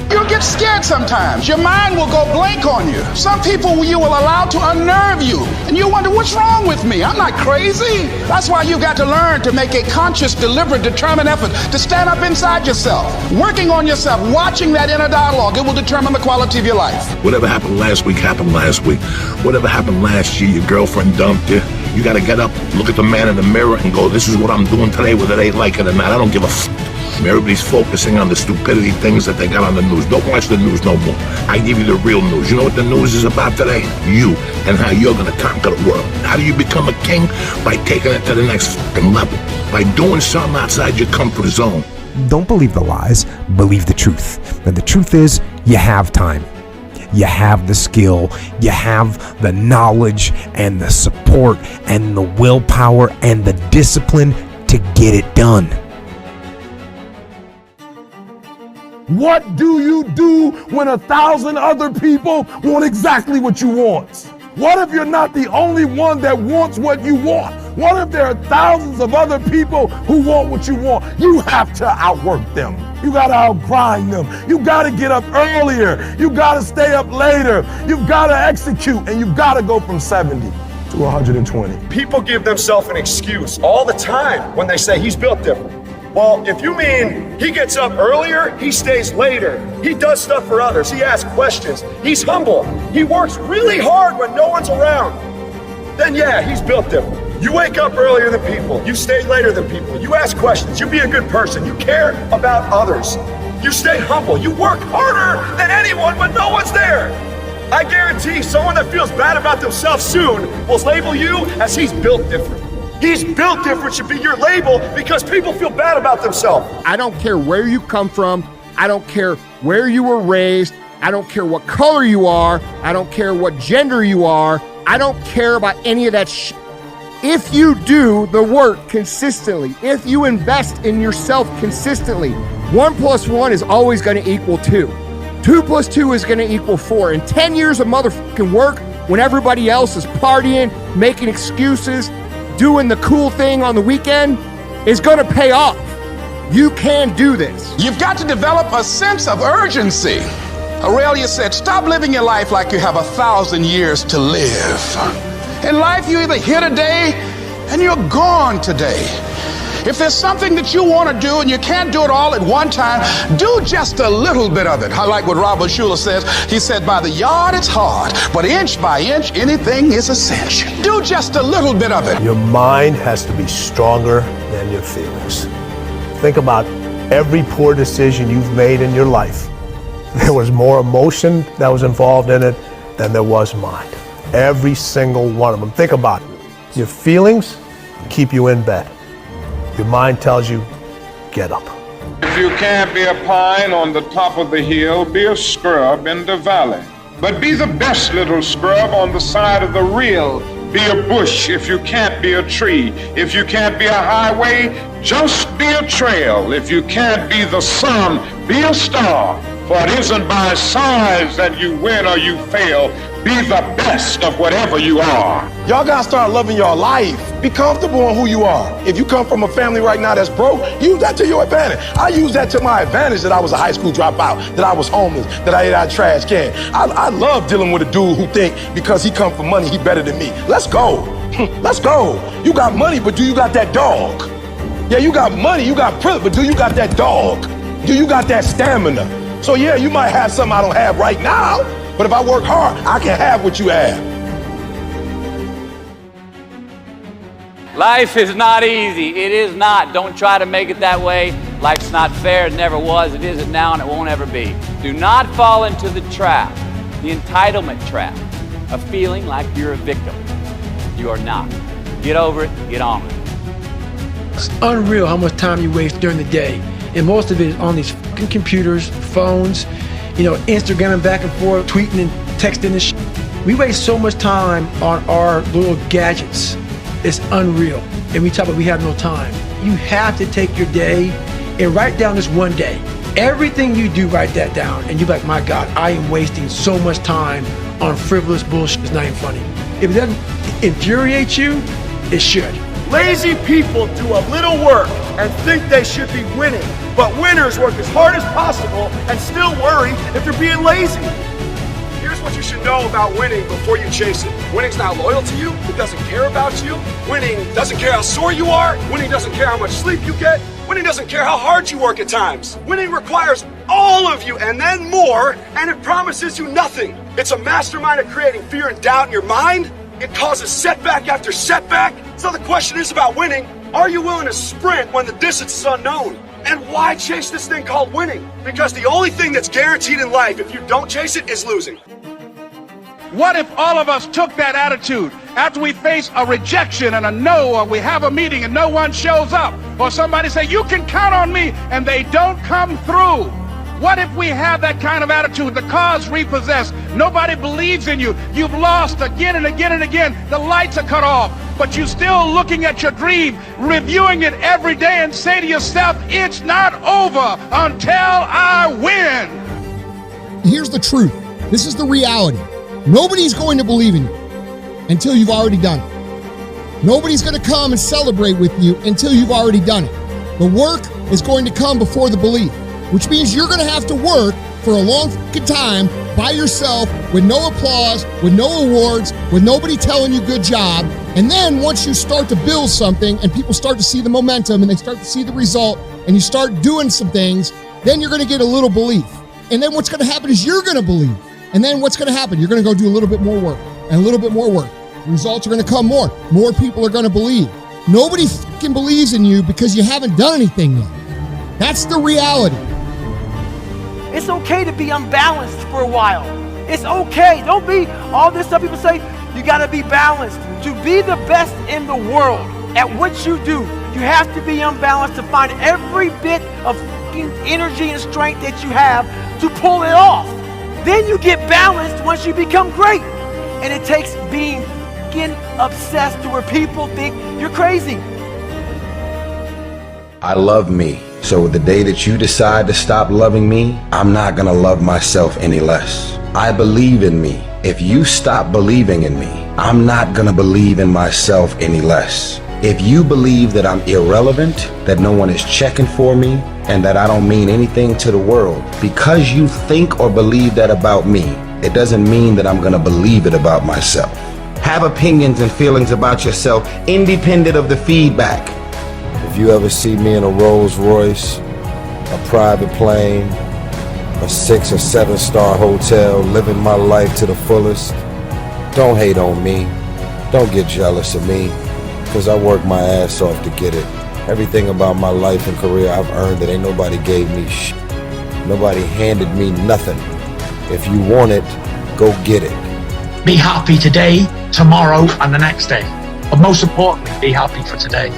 You'll get scared sometimes. Your mind will go blank on you. Some people you will allow to unnerve you, and you wonder, what's wrong with me? I'm not crazy. That's why you've got to learn to make a conscious, deliberate, determined effort to stand up inside yourself, working on yourself, watching that inner dialogue. It will determine the quality of your life. Whatever happened last week happened last week. Whatever happened last year, your girlfriend dumped you. You got to get up, look at the man in the mirror and go, this is what I'm doing today, whether they like it or not. I don't give a f. Everybody's focusing on the stupidity things that they got on the news. Don't watch the news no more. I give you the real news. You know what the news is about today? You and how you're going to conquer the world. How do you become a king? By taking it to the next fucking level. By doing something outside your comfort zone. Don't believe the lies, believe the truth. And the truth is, you have time. You have the skill, you have the knowledge and the support and the willpower and the discipline to get it done. What do you do when 1,000 other people want exactly what you want? What if you're not the only one that wants what you want? What if there are thousands of other people who want what you want? You have to outwork them. You gotta outgrind them. You gotta get up earlier. You gotta stay up later. You've gotta execute, and you've gotta go from 70 to 120. People give themselves an excuse all the time when they say he's built different. Well, if you mean he gets up earlier, he stays later, he does stuff for others, he asks questions, he's humble, he works really hard when no one's around, then yeah, he's built different. You wake up earlier than people, you stay later than people, you ask questions, you be a good person, you care about others, you stay humble, you work harder than anyone when no one's there. I guarantee someone that feels bad about themselves soon will label you as he's built different. He's built different should be your label because people feel bad about themselves. I don't care where you come from. I don't care where you were raised. I don't care what color you are. I don't care what gender you are. I don't care about any of that shit. If you do the work consistently, if you invest in yourself consistently, 1 + 1 is always going to equal 2. 2 + 2 is going to equal 4. And 10 years of motherfucking work when everybody else is partying, making excuses, doing the cool thing on the weekend is going to pay off. You can do this. You've got to develop a sense of urgency. Aurelia said, stop living your life like you have 1,000 years to live. In life, you either here today and you're gone today. If there's something that you want to do and you can't do it all at one time, do just a little bit of it. I like what Robert Schuller says. He said, by the yard it's hard, but inch by inch, anything is a cinch. Do just a little bit of it. Your mind has to be stronger than your feelings. Think about every poor decision you've made in your life. There was more emotion that was involved in it than there was mind. Every single one of them. Think about it. Your feelings keep you in bed. Your mind tells you, get up. If you can't be a pine on the top of the hill, be a scrub in the valley. But be the best little scrub on the side of the rill. Be a bush if you can't be a tree. If you can't be a highway, just be a trail. If you can't be the sun, be a star. For it isn't by size that you win or you fail. Be the best of whatever you are. Y'all gotta start loving your life. Be comfortable in who you are. If you come from a family right now that's broke, use that to your advantage. I use that to my advantage that I was a high school dropout, that I was homeless, that I ate out of trash can. I love dealing with a dude who think because he come from money, he better than me. Let's go. Let's go. You got money, but do you got that dog? Yeah, you got money, you got privilege, but do you got that dog? Do you got that stamina? So yeah, you might have something I don't have right now, but if I work hard, I can have what you have. Life is not easy. It is not. Don't try to make it that way. Life's not fair. It never was. It isn't now, and it won't ever be. Do not fall into the trap, the entitlement trap, of feeling like you're a victim. You are not. Get over it. Get on it. It's unreal how much time you waste during the day. And most of it is on these fucking computers, phones, Instagramming back and forth, tweeting and texting and shit. We waste so much time on our little gadgets. It's unreal. And we talk about we have no time. You have to take your day and write down this one day. Everything you do, write that down. And you're like, my God, I am wasting so much time on frivolous bullshit. It's not even funny. If it doesn't infuriate you, it should. Lazy people do a little work and think they should be winning, but winners work as hard as possible and still worry if they're being lazy. Here's what you should know about winning before you chase it. Winning's not loyal to you. It doesn't care about you. Winning doesn't care how sore you are. Winning doesn't care how much sleep you get. Winning doesn't care how hard you work at times. Winning requires all of you and then more, and it promises you nothing. It's a mastermind of creating fear and doubt in your mind. It causes setback after setback. So the question is about winning. Are you willing to sprint when the distance is unknown? And why chase this thing called winning? Because the only thing that's guaranteed in life, if you don't chase it, is losing. What if all of us took that attitude after we face a rejection and a no, or we have a meeting and no one shows up, or somebody say, you can count on me, and they don't come through? What if we have that kind of attitude? The car's repossessed. Nobody believes in you. You've lost again and again and again. The lights are cut off, but you're still looking at your dream, reviewing it every day, and say to yourself, it's not over until I win. Here's the truth. This is the reality. Nobody's going to believe in you until you've already done it. Nobody's going to come and celebrate with you until you've already done it. The work is going to come before the belief, which means you're going to have to work for a long fucking time by yourself with no applause, with no awards, with nobody telling you good job. And then once you start to build something and people start to see the momentum and they start to see the result and you start doing some things, then you're going to get a little belief. And then what's going to happen is you're going to believe. And then what's going to happen? You're going to go do a little bit more work and a little bit more work. Results are going to come more. More people are going to believe. Nobody fucking believes in you because you haven't done anything yet. That's the reality. It's okay to be unbalanced for a while. It's okay. Don't be all this stuff people say. You got to be balanced. To be the best in the world at what you do, you have to be unbalanced to find every bit of energy and strength that you have to pull it off. Then you get balanced once you become great. And it takes being obsessed to where people think you're crazy. I love me. So the day that you decide to stop loving me, I'm not gonna love myself any less. I believe in me. If you stop believing in me, I'm not gonna believe in myself any less. If you believe that I'm irrelevant, that no one is checking for me, and that I don't mean anything to the world, because you think or believe that about me, it doesn't mean that I'm gonna believe it about myself. Have opinions and feelings about yourself independent of the feedback. If you ever see me in a Rolls Royce, a private plane, a 6 or 7 star hotel, living my life to the fullest, don't hate on me. Don't get jealous of me, because I work my ass off to get it. Everything about my life and career, I've earned it. Ain't nobody gave me shit. Nobody handed me nothing. If you want it, go get it. Be happy today, tomorrow, and the next day. But most importantly, be happy for today.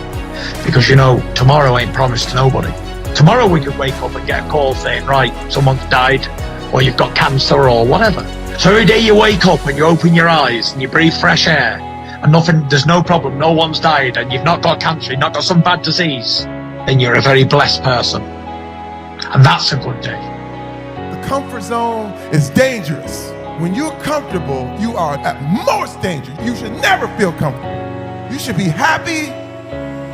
Because you know, tomorrow ain't promised to nobody. Tomorrow we could wake up and get a call saying, right, someone's died, or you've got cancer, or whatever. So every day you wake up and you open your eyes and you breathe fresh air, and there's no problem, no one's died, and you've not got cancer, you've not got some bad disease, then you're a very blessed person. And that's a good day. The comfort zone is dangerous. When you're comfortable, you are at most danger. You should never feel comfortable. You should be happy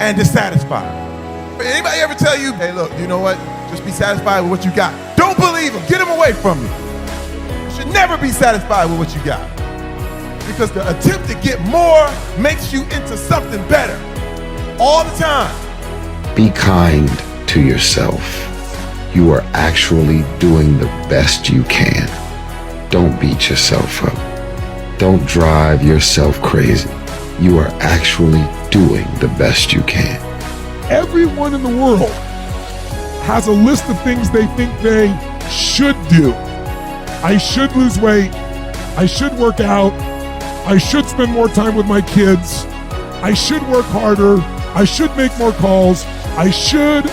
and dissatisfied. Anybody ever tell you, hey look, you know what? Just be satisfied with what you got. Don't believe them, get them away from you. You should never be satisfied with what you got. Because the attempt to get more makes you into something better all the time. Be kind to yourself. You are actually doing the best you can. Don't beat yourself up. Don't drive yourself crazy. You are actually doing the best you can. Everyone in the world has a list of things they think they should do. I should lose weight. I should work out. I should spend more time with my kids. I should work harder. I should make more calls. I should.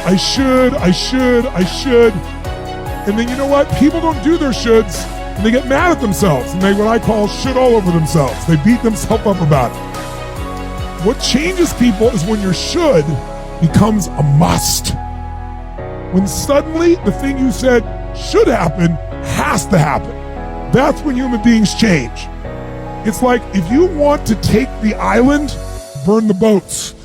And then you know what? People don't do their shoulds and they get mad at themselves and they what I call shit all over themselves. They beat themselves up about it. What changes people is when your should becomes a must. When suddenly the thing you said should happen has to happen. That's when human beings change. It's like if you want to take the island, burn the boats.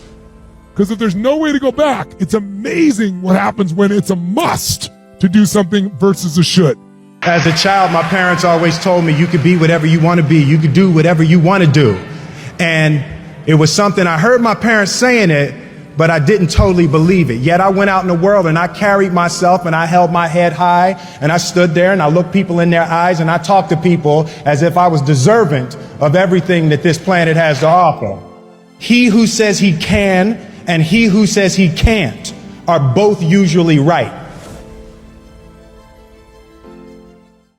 Because if there's no way to go back, it's amazing what happens when it's a must to do something versus a should. As a child, my parents always told me you could be whatever you want to be. You could do whatever you want to do. And it was something I heard my parents saying it, but I didn't totally believe it. Yet I went out in the world and I carried myself and I held my head high and I stood there and I looked people in their eyes and I talked to people as if I was deserving of everything that this planet has to offer. He who says he can and he who says he can't are both usually right.